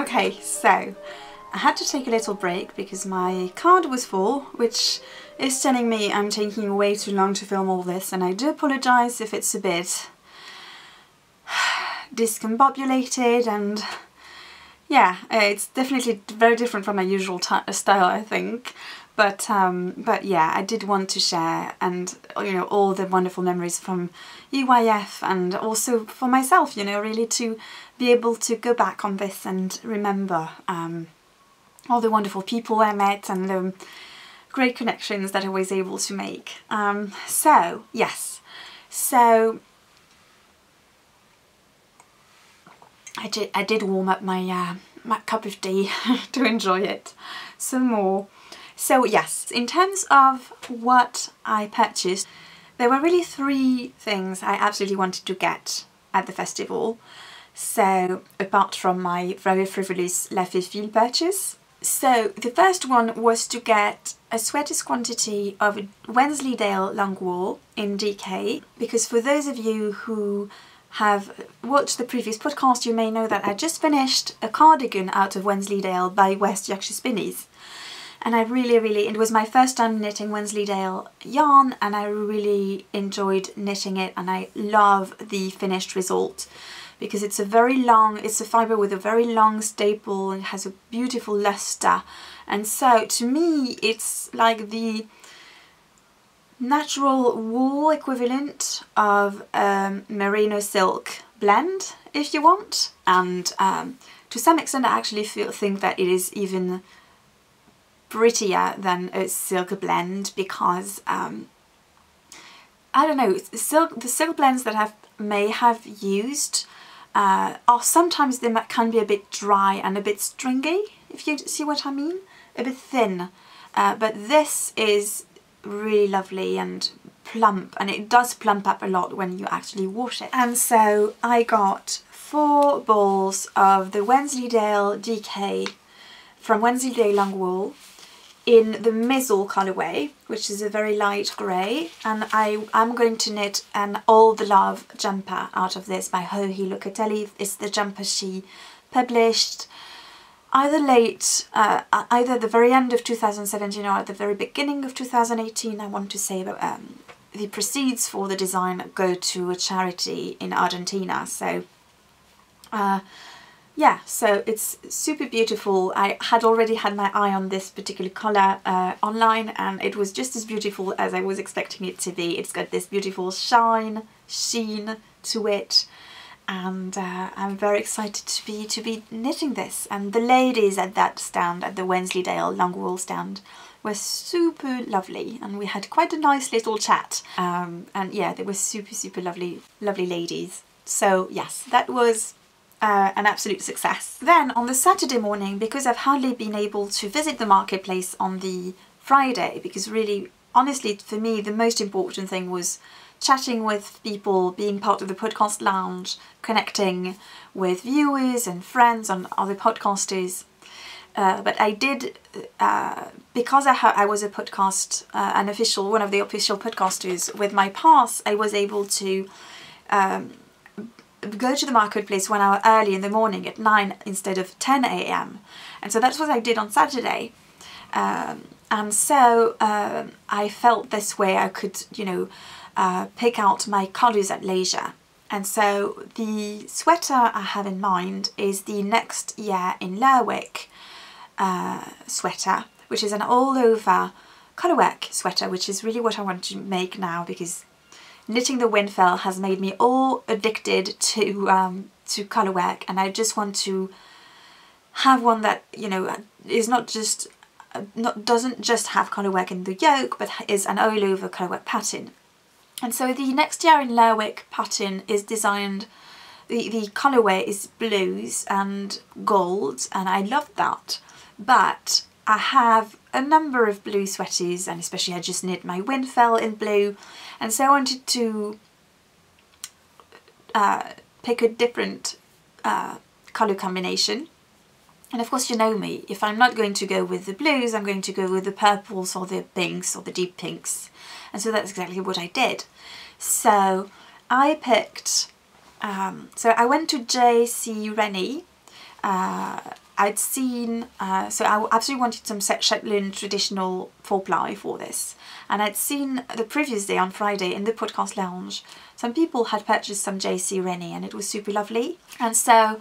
Okay, so I had to take a little break because my card was full, which is telling me I'm taking way too long to film all this, and I do apologise if it's a bit discombobulated, and yeah, it's definitely very different from my usual style, I think. But yeah, I did want to share, and you know, all the wonderful memories from EYF, and also for myself, you know, really to be able to go back on this and remember all the wonderful people I met and the great connections that I was able to make. So yes, so I did warm up my my cup of tea to enjoy it some more. So yes, in terms of what I purchased, there were really three things I absolutely wanted to get at the festival. So apart from my very frivolous La Fille purchase. So the first one was to get a sweaters quantity of Wensleydale long wool in DK, because for those of you who have watched the previous podcast, you may know that I just finished a cardigan out of Wensleydale by West Yorkshire Spinneys. And I really, it was my first time knitting Wensleydale yarn, and I really enjoyed knitting it, and I love the finished result because it's a very long, it's a fibre with a very long staple and has a beautiful luster. And so to me it's like the natural wool equivalent of merino silk blend, if you want. And to some extent I actually think that it is even prettier than a silk blend, because I don't know, the silk blends that I may have used are sometimes they can be a bit dry and a bit stringy, if you see what I mean, a bit thin, but this is really lovely and plump, and it does plump up a lot when you actually wash it. And so I got 4 balls of the Wensleydale DK from Wensleydale long wool in the Mizzle colourway, which is a very light grey, and I'm going to knit an All the Love jumper out of this by Joji Locatelli. It's the jumper she published either either the very end of 2017 or at the very beginning of 2018, I want to say. But the proceeds for the design go to a charity in Argentina. So yeah, so it's super beautiful. I had already had my eye on this particular colour online, and it was just as beautiful as I was expecting it to be. It's got this beautiful sheen to it, and I'm very excited to be knitting this. And the ladies at that stand, at the Wensleydale long wool stand, were super lovely, and we had quite a nice little chat. And yeah, they were super lovely ladies. So yes, that was an absolute success. Then on the Saturday morning, because I've hardly been able to visit the marketplace on the Friday, because really, honestly, for me, the most important thing was chatting with people, being part of the podcast lounge, connecting with viewers and friends and other podcasters. But I did, because I was a podcast, one of the official podcasters with my pass, I was able to go to the marketplace 1 hour early in the morning at 9 instead of 10 AM. And so that's what I did on Saturday. And so I felt this way I could, you know, pick out my colours at leisure. And so the sweater I have in mind is the Next Year in Lerwick sweater, which is an all-over colourwork sweater, which is really what I want to make now, because knitting the Winfell has made me all addicted to colourwork, and I just want to have one that, you know, is doesn't just have colourwork in the yoke, but is an all-over colourwork pattern. And so the Next Year in Lerwick pattern is designed, the colourway is blues and gold, and I love that. But I have a number of blue sweaters, and especially I just knit my Winfell in blue, and so I wanted to pick a different colour combination. And of course, you know me, if I'm not going to go with the blues, I'm going to go with the purples or the pinks or the deep pinks. And so that's exactly what I did. So I picked, so I went to J.C. Rennie I'd seen, so I absolutely wanted some Shetland traditional 4-ply for this, and I'd seen the previous day on Friday in the podcast lounge some people had purchased some JC Rennie and it was super lovely. And so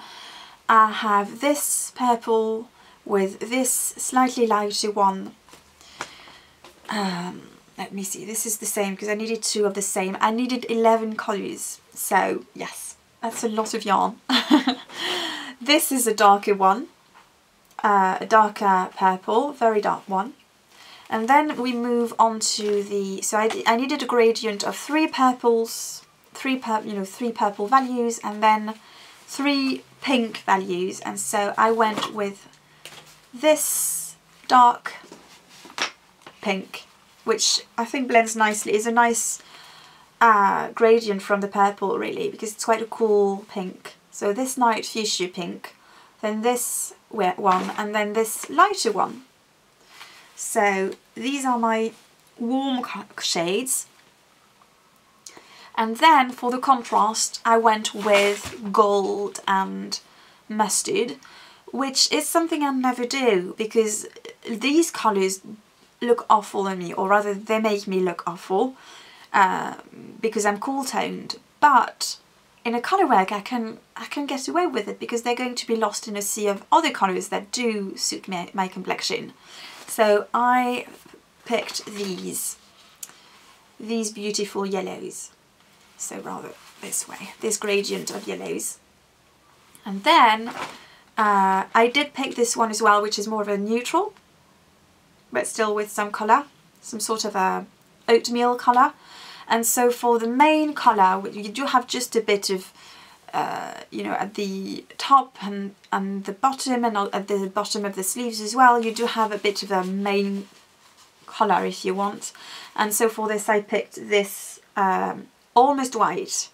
I have this purple with this slightly lighter one. Let me see, this is the same because I needed 2 of the same. I needed 11 colours, so yes, that's a lot of yarn. This is a darker one. A darker purple, very dark one. And then we move on to the, so I needed a gradient of 3 purples, 3 purple values, and then 3 pink values. And so I went with this dark pink, which I think blends nicely. Is a nice gradient from the purple really, because it's quite a cool pink. So this night fuchsia pink, then this one, and then this lighter one. So these are my warm shades. And then for the contrast I went with gold and mustard, which is something I never do because these colours look awful on me, or rather they make me look awful because I'm cool toned. But in a colourwork I can get away with it because they're going to be lost in a sea of other colours that do suit my complexion. So I picked these beautiful yellows. So rather this way, this gradient of yellows. And then I did pick this one as well, which is more of a neutral, but still with some colour, some sort of a oatmeal colour. And so for the main colour, you do have just a bit of, you know, at the top and the bottom, and at the bottom of the sleeves as well, you do have a bit of a main colour if you want. And so for this I picked this almost white,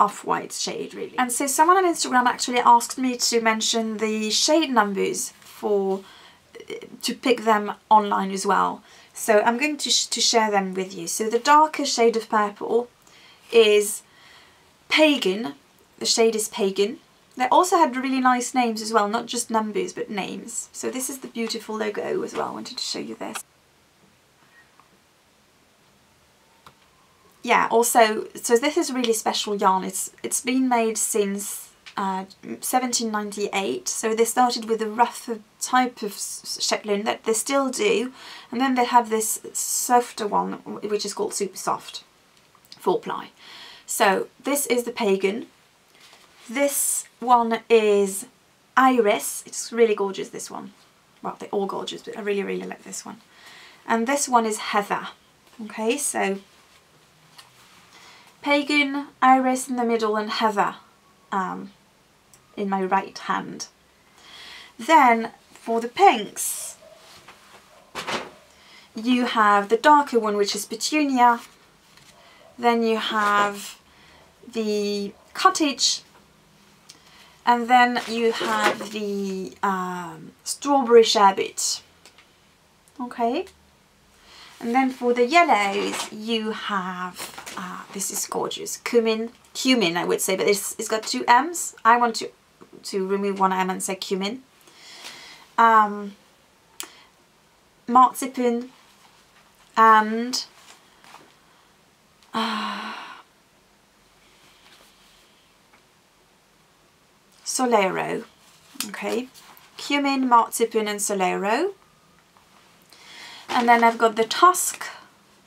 off-white shade really. And so someone on Instagram actually asked me to mention the shade numbers to pick them online as well. So I'm going to share them with you. So the darker shade of purple is Pagan. The shade is Pagan. They also had really nice names as well, not just numbers but names. So this is the beautiful logo as well. I wanted to show you this. Yeah, also, so this is really special yarn. It's been made since 1798. So they started with a rougher type of Shetland that they still do, and then they have this softer one which is called super soft 4-ply. So this is the Pagan. This one is Iris. It's really gorgeous, this one. Well, they're all gorgeous, but I really, really like this one. And this one is Heather. Okay, so Pagan, Iris in the middle, and Heather in my right hand. Then for the pinks, you have the darker one, which is Petunia. Then you have the Cottage, and then you have the Strawberry Sherbet. Okay. And then for the yellows, you have, this is gorgeous, cumin, I would say, but it's got 2 M's. I want to remove 1 M and say cumin. Marzipan and Solero. Okay, cumin, marzipan and Solero. And then I've got the Tusk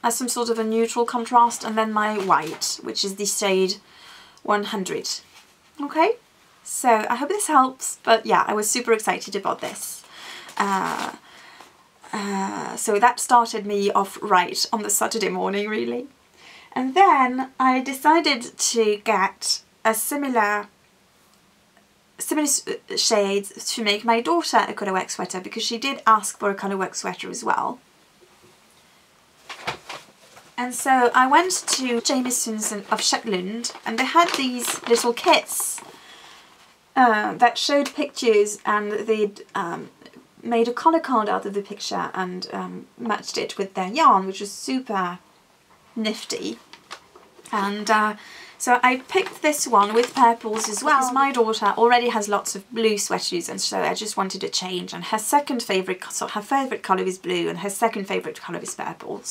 as some sort of a neutral contrast, and then my white, which is the shade 100. Okay, so I hope this helps, but yeah, I was super excited about this. So that started me off right on the Saturday morning really. And then I decided to get a similar shades to make my daughter a colourwork sweater, because she did ask for a colourwork sweater as well. And so I went to Jameson's of Shetland, and they had these little kits that showed pictures, and they'd made a colour card out of the picture and matched it with their yarn, which was super nifty. And So I picked this one with purples as well, because my daughter already has lots of blue sweatshirts, and so I just wanted a change. And her second favourite, so her favourite colour is blue, and her second favourite colour is purple.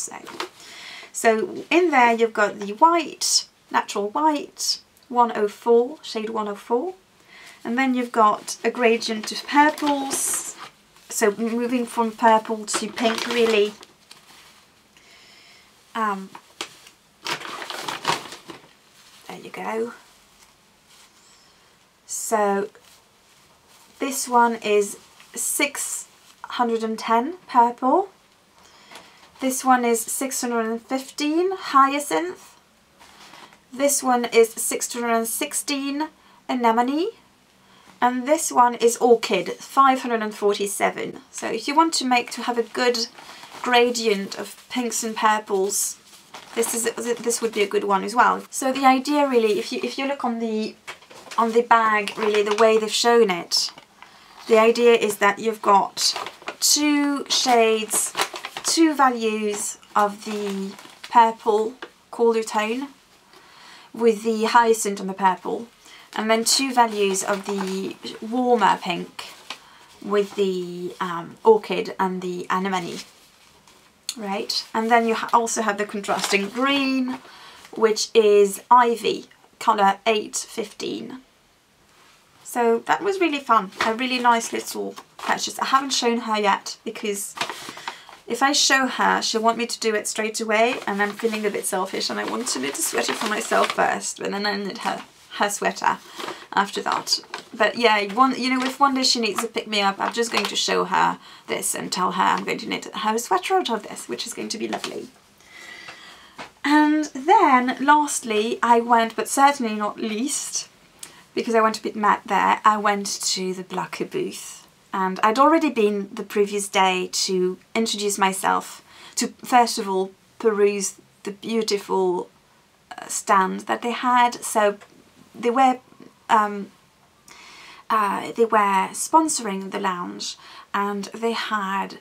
So in there you've got the white, natural white, 104, shade 104. And then you've got a gradient of purples. So moving from purple to pink, really. There you go. So this one is 610 purple. This one is 615 hyacinth. This one is 616 anemone. And this one is orchid, 547. So if you want to have a good gradient of pinks and purples, this would be a good one as well. So the idea really, if you look on the bag, really the way they've shown it, the idea is that you've got 2 shades, 2 values of the purple cooler tone with the hyacinth on the purple, and then 2 values of the warmer pink with the orchid and the anemone. Right, and then you also have the contrasting green, which is ivy, colour 815. So that was really fun, a really nice little purchase. I haven't shown her yet, because if I show her, she'll want me to do it straight away, and I'm feeling a bit selfish, and I want to knit a sweater for myself first, and then I knit her sweater after that. But yeah, if one day she needs to pick me up, I'm just going to show her this and tell her I'm going to knit her sweater out of this, which is going to be lovely. And then lastly, I went, but certainly not least, because I went a bit mad there, I went to the Blacker booth. And I'd already been the previous day to introduce myself, to first of all peruse the beautiful stand that they had. So they were sponsoring the lounge, and they had,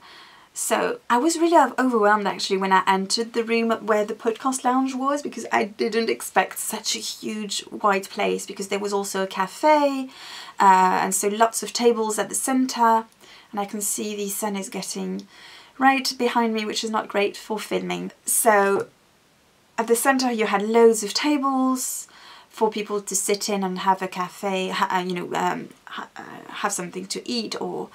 so I was really overwhelmed actually when I entered the room where the podcast lounge was, because I didn't expect such a huge wide place, because there was also a cafe, and so lots of tables at the centre, and I can see the sun is getting right behind me, which is not great for filming. So at the centre you had loads of tables for people to sit in and have a cafe, have something to eat or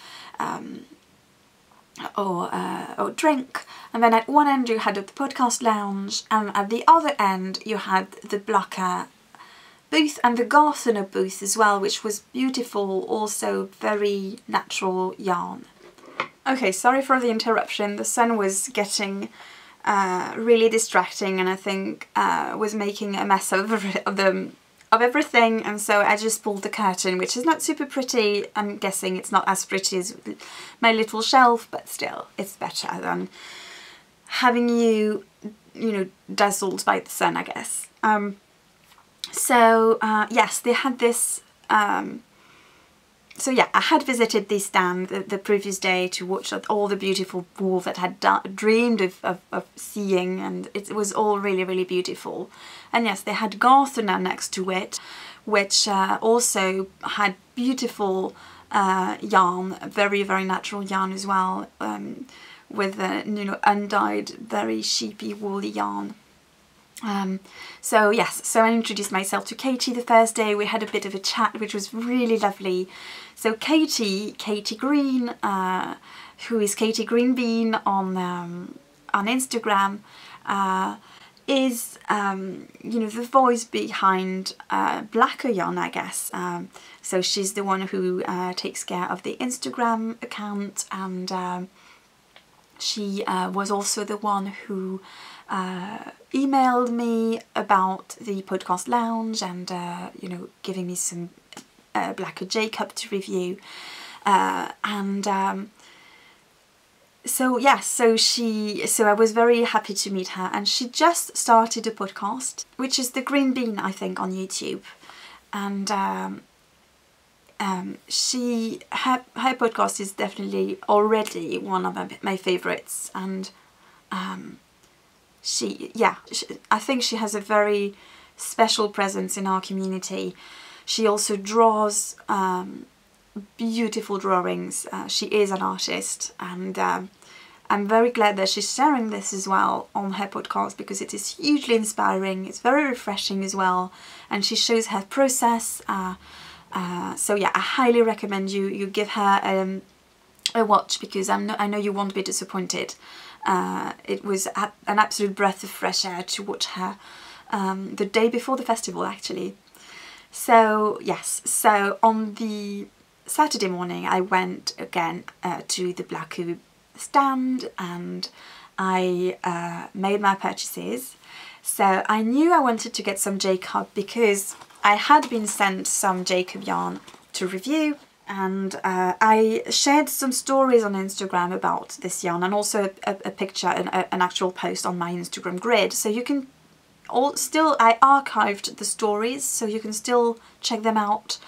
drink. And then at one end you had the podcast lounge, and at the other end you had the Blacker booth and the Gardener booth as well, which was beautiful, also very natural yarn. Okay, sorry for the interruption. The sun was getting really distracting, and I think was making a mess of everything, and so I just pulled the curtain, which is not super pretty. I'm guessing it's not as pretty as my little shelf, but still it's better than having you dazzled by the sun, I guess. Yes, they had this so yeah, I had visited this stand the previous day to watch all the beautiful wool that I had dreamed of seeing, and it was all really, really beautiful. And yes, they had Gardener next to it, which also had beautiful yarn, very, very natural yarn as well, with undyed, very sheepy, woolly yarn. So yes, so I introduced myself to Katie the first day. We had a bit of a chat, which was really lovely. So Katie Green, who is Katie Greenbean on Instagram, is the voice behind Blacker Yarn, I guess. So she's the one who takes care of the Instagram account, and she was also the one who emailed me about the podcast lounge, and giving me some Blacker Jacob to review, so yes, so I was very happy to meet her, and she just started a podcast, which is the Green Bean, I think, on YouTube, and her podcast is definitely already one of my favourites, and I think she has a very special presence in our community. She also draws beautiful drawings. She is an artist, and I'm very glad that she's sharing this as well on her podcast, because it is hugely inspiring. It's very refreshing as well, and she shows her process. So yeah, I highly recommend you give her a watch, because I know you won't be disappointed. It was an absolute breath of fresh air to watch her the day before the festival, actually. So yes, so on the Saturday morning I went again to the Blackou stand, and I made my purchases. So I knew I wanted to get some Jacob, because I had been sent some Jacob yarn to review, and I shared some stories on Instagram about this yarn, and also a picture, an actual post on my Instagram grid. So you can I archived the stories, so you can still check them out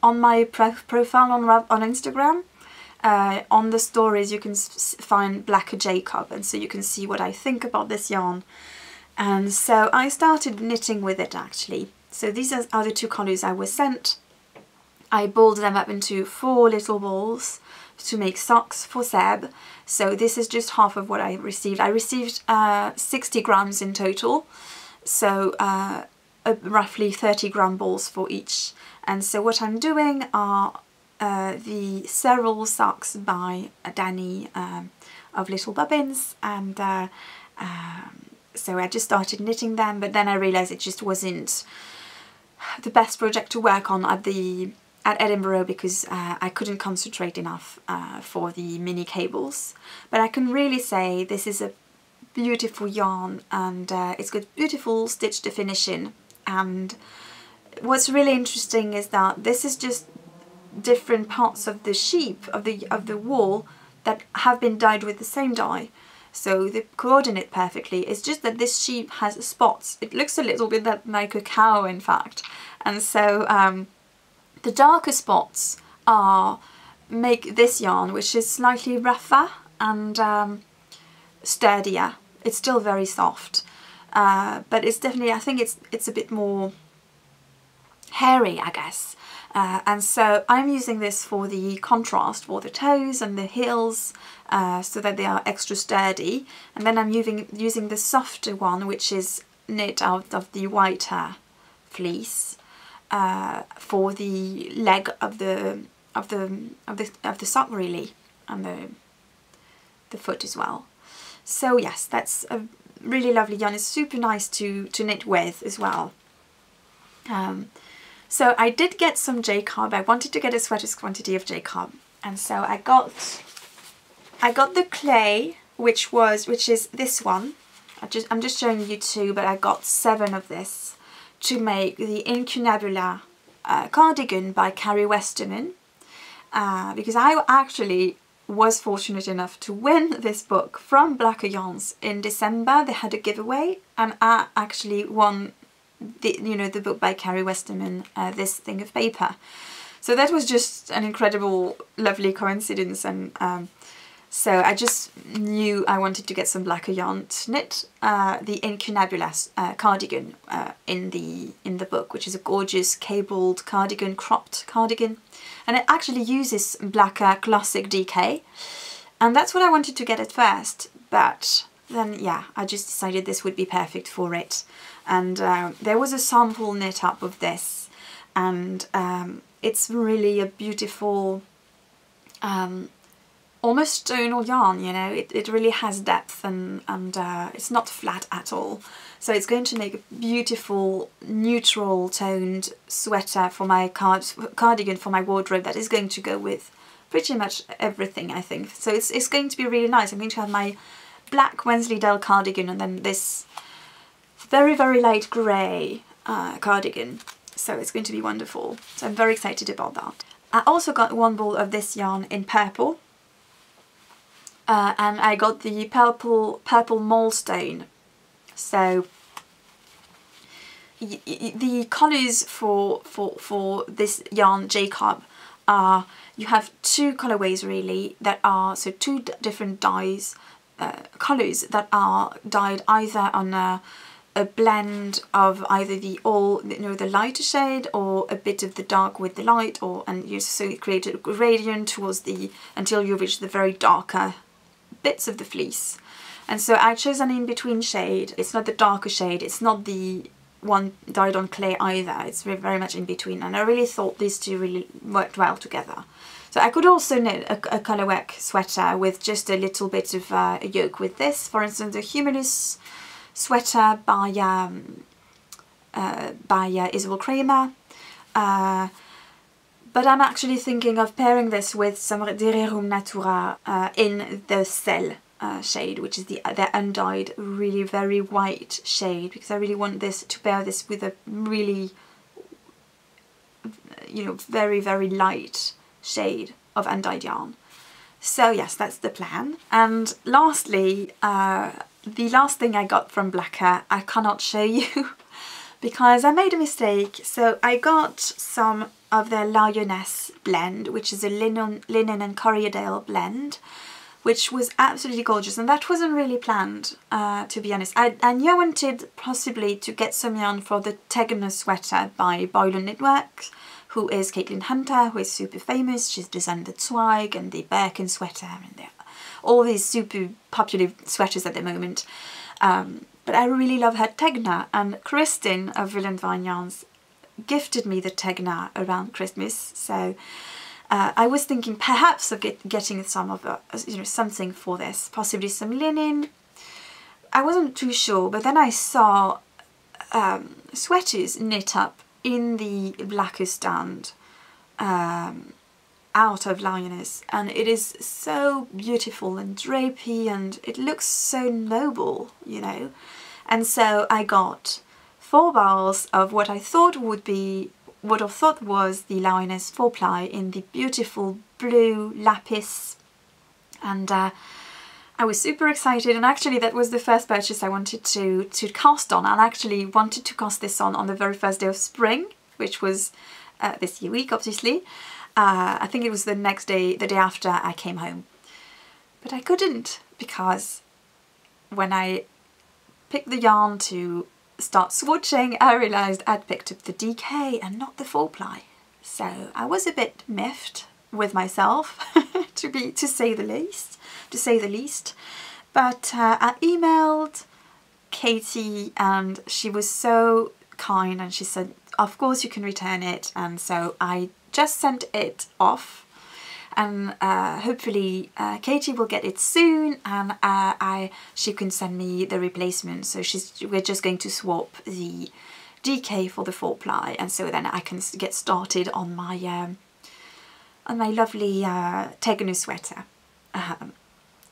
on my profile on Instagram. On the stories you can find Blackou Jacob, and so you can see what I think about this yarn. And so I started knitting with it, actually. So these are the two colours I was sent. I balled them up into 4 little balls to make socks for Seb. So this is just half of what I received. I received 60 grams in total, so roughly 30 gram balls for each. And so what I'm doing are the several socks by Danny of Little Bobbins, and so I just started knitting them, but then I realised it just wasn't the best project to work on at Edinburgh, because I couldn't concentrate enough for the mini cables. But I can really say this is a beautiful yarn, and it's got beautiful stitch definition. And what's really interesting is that this is just different parts of the sheep of the wool that have been dyed with the same dye, so they coordinate perfectly. It's just that this sheep has spots. It looks a little bit like a cow, in fact, and so the darker spots make this yarn, which is slightly rougher and sturdier. It's still very soft, but it's definitely, I think it's a bit more hairy, I guess. And so I'm using this for the contrast for the toes and the heels, so that they are extra sturdy. And then I'm using the softer one, which is knit out of the whiter fleece, for the leg of the sock, really, and the foot as well. So yes, that's a really lovely yarn. It's super nice to knit with as well. So I did get some Jacob. I wanted to get a sweater's quantity of Jacob, and so I got the clay, which is this one. I'm just showing you 2, but I got 7 of this to make the Incunabula cardigan by Carrie Westerman, because I actually was fortunate enough to win this book from Blackou Yarns in December. They had a giveaway, and I actually won the book by Carrie Westerman, This Thing of Paper. So that was just an incredible, lovely coincidence, and so I just knew I wanted to get some Blackou yarn to knit the Incunabula cardigan in the book, which is a gorgeous cabled cardigan, cropped cardigan, and it actually uses Blackou Classic DK, and that's what I wanted to get at first, but then yeah, I just decided this would be perfect for it. And there was a sample knit up of this, and it's really a beautiful, almost tonal yarn, you know. It really has depth, and it's not flat at all. So it's going to make a beautiful neutral toned sweater for my cardigan for my wardrobe that is going to go with pretty much everything, I think. So it's going to be really nice. I'm going to have my black Wensleydale cardigan, and then this very, very light grey cardigan. So it's going to be wonderful. So I'm very excited about that. I also got 1 ball of this yarn in purple. And I got the purple molestone. So the colours for this yarn Jacob are, you have 2 colourways really that are, so 2 different dyes, colours that are dyed either on a a blend of either the the lighter shade or a bit of the dark with the light, so you create a gradient towards until you reach the very darker bits of the fleece. And so I chose an in-between shade. It's not the darker shade, it's not the one dyed on clay either, it's very much in between, and I really thought these two really worked well together. So I could also knit a Colorwork sweater with just a little bit of a yoke with this. For instance, a Humulus sweater by Isabel Kramer. But I'm actually thinking of pairing this with some Direrum Natura in the Cell shade, which is the undyed, really very white shade, because I really want to pair this with a really, very, very light shade of undyed yarn. So yes, that's the plan. And lastly, the last thing I got from Blacker, I cannot show you because I made a mistake. So I got some of their Lioness blend, which is a linen and Corriedale blend, which was absolutely gorgeous, and that wasn't really planned, to be honest. I knew I wanted possibly to get some yarn for the Tegner sweater by Boylan Knitworks, who is Caitlin Hunter, who is super famous. She's designed the Twig and the Birkin sweater and all these super popular sweaters at the moment. But I really love her Tegner, and Kristin of Brilliant Vine Yarns gifted me the Tegner around Christmas, so I was thinking perhaps of getting some of something for this, possibly some linen. I wasn't too sure, but then I saw sweaters knit up in the Blacker stand out of Lioness, and it is so beautiful and drapey, and it looks so noble, and so I got 4 bars of what I thought was the Lioness 4-ply in the beautiful blue lapis, and I was super excited. And actually that was the first purchase I wanted to cast on, and I actually wanted to cast this on the very first day of spring, which was this week obviously. I think it was the day after I came home, but I couldn't, because when I picked the yarn to start swatching, I realised I'd picked up the DK and not the 4-ply. So I was a bit miffed with myself, to say the least. But I emailed Katie, and she was so kind, and she said, of course you can return it. And so I just sent it off, and hopefully Katie will get it soon, and she can send me the replacement. So we're just going to swap the DK for the 4-ply, and so then I can get started on my lovely Tegner sweater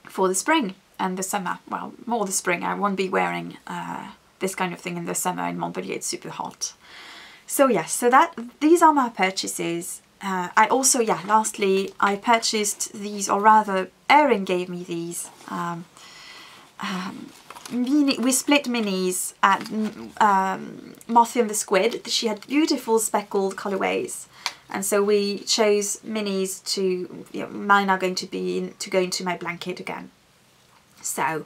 for the spring and the summer. Well, more the spring. I won't be wearing this kind of thing in the summer in Montpellier. It's super hot. So yes, so these are my purchases. I also, lastly, I purchased these, or rather Erin gave me these we split minis at Mothie and the Squid. She had beautiful speckled colourways, and so we chose minis to, mine are going to go into my blanket again. So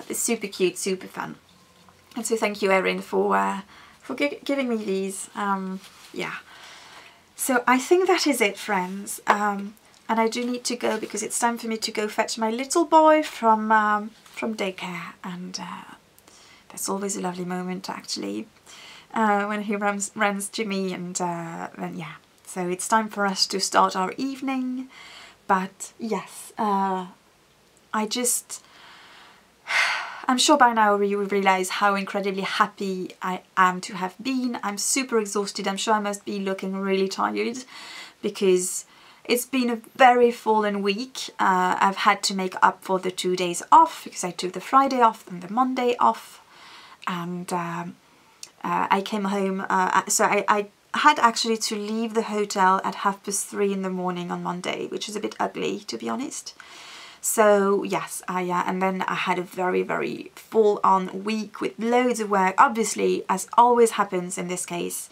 it's super cute, super fun. And so thank you, Erin, for giving me these. Yeah. So I think that is it, friends. And I do need to go because it's time for me to go fetch my little boy from daycare, and that's always a lovely moment, actually, when he runs to me, and yeah. So it's time for us to start our evening. But yes, I'm sure by now you realise how incredibly happy I am to have been. I'm super exhausted. I'm sure I must be looking really tired because it's been a very fallen week. I've had to make up for the 2 days off because I took the Friday off and the Monday off, and I came home. So I had actually to leave the hotel at 3:30 in the morning on Monday, which is a bit ugly, to be honest. So yes, and then I had a very, very full-on week with loads of work. Obviously, as always happens in this case,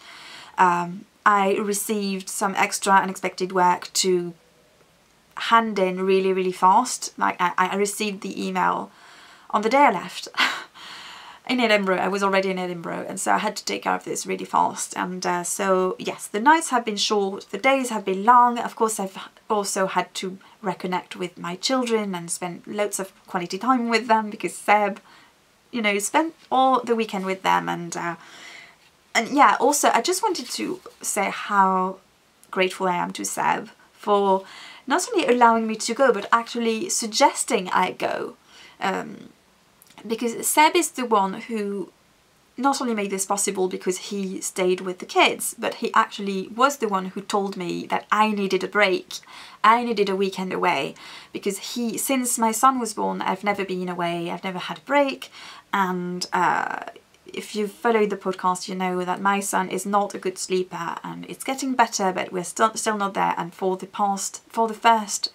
I received some extra unexpected work to hand in really, really fast. Like I received the email on the day I left. in Edinburgh. I was already in Edinburgh, and so I had to take care of this really fast. And so yes, the nights have been short, the days have been long. Of course, I've also had to reconnect with my children and spend loads of quality time with them, because Seb, you know, spent all the weekend with them. And yeah, also I just wanted to say how grateful I am to Seb for not only allowing me to go, but actually suggesting I go. Because Seb is the one who not only made this possible because he stayed with the kids, but he actually was the one who told me that I needed a break. I needed a weekend away, because since my son was born, I've never been away, I've never had a break. And if you've followed the podcast, you know that my son is not a good sleeper, and it's getting better, but we're still not there. And for the first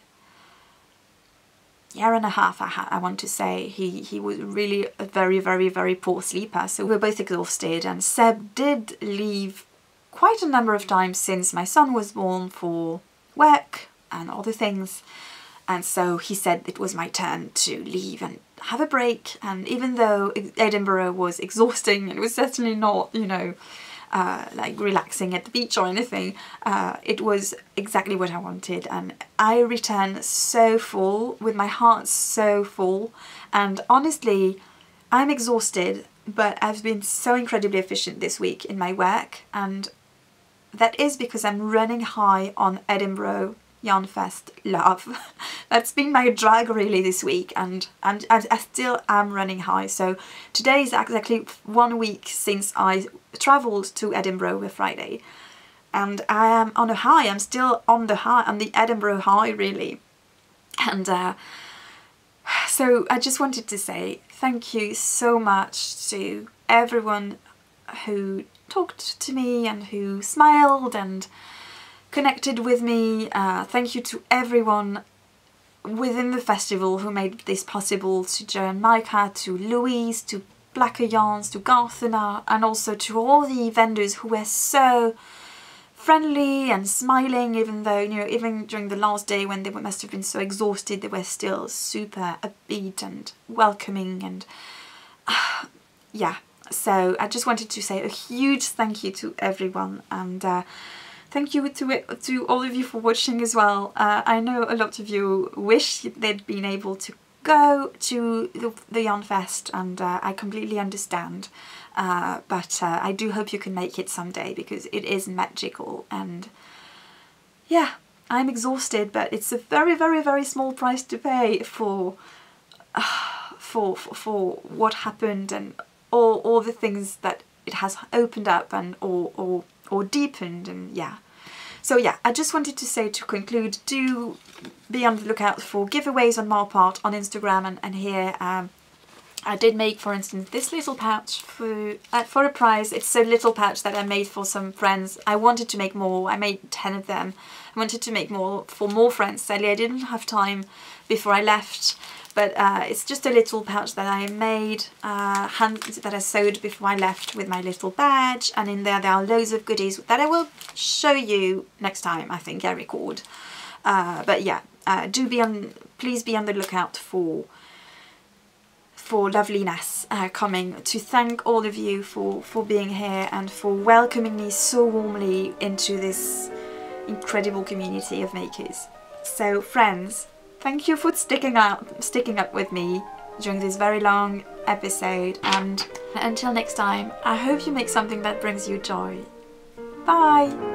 year and a half, I want to say, he was really a very, very, very poor sleeper. So we're both exhausted, and Seb did leave quite a number of times since my son was born for work and other things. And so he said it was my turn to leave and have a break. And even though Edinburgh was exhausting, it was certainly not, you know, like relaxing at the beach or anything, it was exactly what I wanted. And I returned so full, with my heart so full. And honestly, I'm exhausted, but I've been so incredibly efficient this week in my work, and that is because I'm running high on Edinburgh Yarn Fest love. That's been my drag really this week, and I still am running high. So today is exactly 1 week since I travelled to Edinburgh with Friday, and I am on a high. I'm still on the high, on the Edinburgh high really. And so I just wanted to say thank you so much to everyone who talked to me and who smiled and connected with me. Thank you to everyone within the festival who made this possible, to Joe and Micah, to Louise, to Blacker Yarns, to Garthena, and also to all the vendors who were so friendly and smiling, even though, you know, even during the last day when they must have been so exhausted, they were still super upbeat and welcoming. And yeah, so I just wanted to say a huge thank you to everyone, and thank you to all of you for watching as well. I know a lot of you wish they'd been able to go to the Yarn Fest, and I completely understand. But I do hope you can make it someday, because it is magical. And yeah, I'm exhausted, but it's a very, very, very small price to pay for what happened, and all the things that it has opened up and or deepened. And yeah. So yeah, I just wanted to say, to conclude, do be on the lookout for giveaways on my part on Instagram and here. I did make, for instance, this little pouch for a prize. It's a little pouch that I made for some friends. I wanted to make more. I made 10 of them. I wanted to make more for more friends. Sadly, I didn't have time before I left. But it's just a little pouch that I made, that I sewed before I left with my little badge. And in there are loads of goodies that I will show you next time, I think, I record. But yeah, please be on the lookout for loveliness coming. To thank all of you for being here and for welcoming me so warmly into this incredible community of makers. So friends, thank you for sticking up with me during this very long episode, and until next time, I hope you make something that brings you joy. Bye!